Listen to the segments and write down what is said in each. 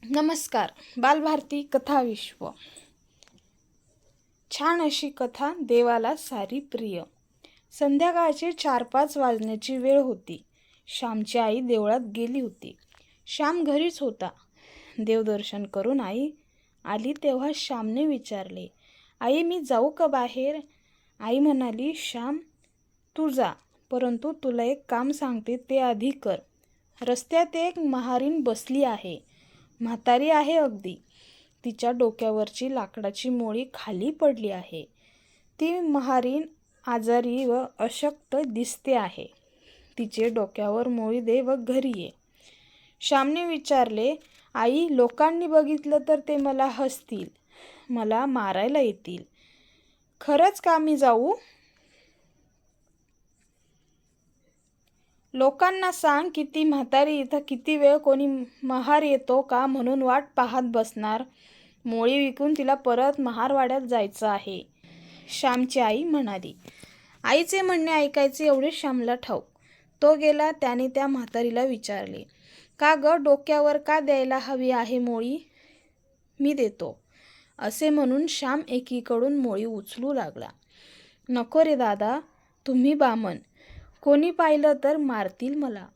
नमस्कार. बालभारती कथा विश्व. छान अशी कथा देवाला सारी प्रिय. संध्याकाळचे 4-5 वाजण्याची वेळ होती. श्यामची आई देवळात गेली होती. श्याम घरीच होता. देवदर्शन करून आई आली तेव्हा श्यामने विचारले, आई मी जाऊ का बाहेर? आई म्हणाली, श्याम तू जा, परंतु तुला एक काम सांगते ते आधी कर. रस्त्यात एक महारीण बसली आहे. म्हातारी आहे अगदी. तिच्या डोक्यावरची लाकडाची मोळी खाली पडली आहे. ती महारीण आजारी व अशक्त दिसते आहे. तिचे डोक्यावर मोळी दे व घरी ये. श्यामने विचारले, आई लोकांनी बघितलं तर ते मला हसतील, मला मारायला येतील. खरंच का मी जाऊ? लोकांना सांग की ती म्हातारी इथं किती वेळ कोणी महार येतो का म्हणून वाट पाहत बसणार. मोळी विकून तिला परत महारवाड्यात जायचं आहे. श्यामची आई म्हणाली. आईचे म्हणणे ऐकायचे एवढे श्यामला ठाऊक. तो गेला. त्याने त्या म्हातारीला विचारले, का ग डोक्यावर का द्यायला हवी आहे मोळी? मी देतो असे म्हणून श्याम एकीकडून मोळी उचलू लागला. नको रे दादा, तुम्ही बामण, कोणी पाहिलं तर मारतील मला.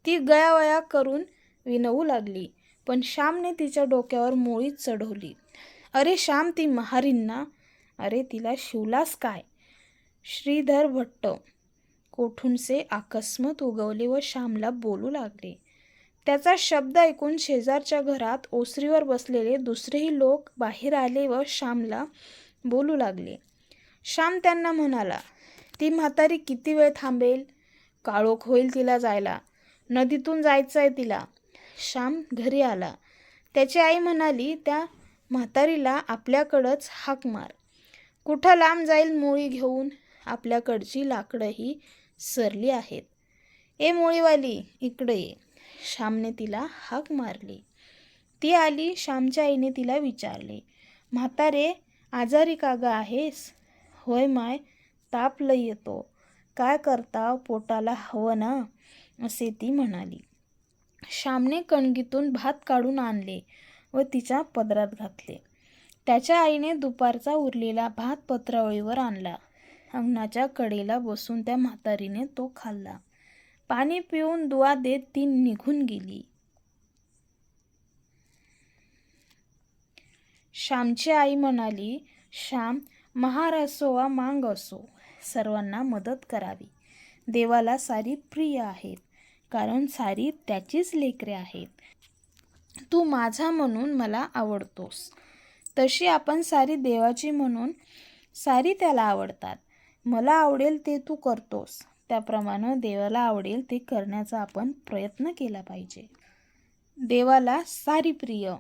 ती गयावया करून विनवू लागली, पण श्यामने तिच्या डोक्यावर मोळी चढवली. अरे श्याम, ती महारीण ना? अरे तिला शिवलास काय? श्रीधर भट्ट कोठूनसे अकस्मात उगवले व श्यामला बोलू लागले. त्याचा शब्द ऐकून शेजारच्या घरात ओसरीवर बसलेले दुसरेही लोक बाहेर आले व श्यामला बोलू लागले. श्याम त्यांना म्हणाला, ती म्हातारी किती वेळ थांबेल? काळोख होईल तिला जायला. नदीतून जायचं आहे तिला. श्याम घरी आला. त्याची आई म्हणाली, त्या म्हातारीला आपल्याकडंच हाक मार. कुठं लांब जाईल मोळी घेऊन? आपल्याकडची लाकडंही सरली आहेत. ए मोळीवाली, इकडे ये. श्यामने तिला हाक मारली. ती आली. श्यामच्या आईने तिला विचारले, म्हातारे आजारी का ग आहेस? होय माय, ताप लई येतो. काय करता, पोटाला हवं ना, असे ती म्हणाली. श्यामने कणगीतून भात काढून आणले व तिच्या पदरात घातले. त्याच्या आईने दुपारचा उरलेला भात पत्रावळीवर आणला. अंगणाच्या कडेला बसून त्या म्हातारीने तो खाल्ला. पाणी पिऊन दुवा देत ती निघून गेली. श्यामची आई म्हणाली, श्याम, महार असो वा मांग असो, सर्वांना मदत करावी. देवाला सारी प्रिय आहेत, कारण सारी त्याचीच लेकरे आहेत. तू माझा म्हणून मला आवडतोस, तशी आपण सारी देवाची म्हणून सारी त्याला आवडतात. मला आवडेल ते तू करतोस, त्याप्रमाणे देवाला आवडेल ते करण्याचा आपण प्रयत्न केला पाहिजे. देवाला सारी प्रिय.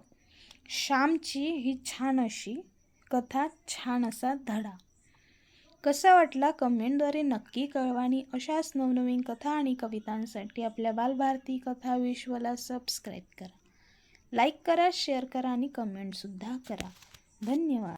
श्यामची ही छान अशी कथा, छान असा धडा. कसा वाटला कमेंटद्वारे नक्की कळवा आणि अशाच नवनवीन कथा आणि कवितांसाठी आपल्या बालभारती कथा विश्वला सबस्क्राईब करा, लाईक करा, शेअर करा आणि कमेंटसुद्धा करा. धन्यवाद.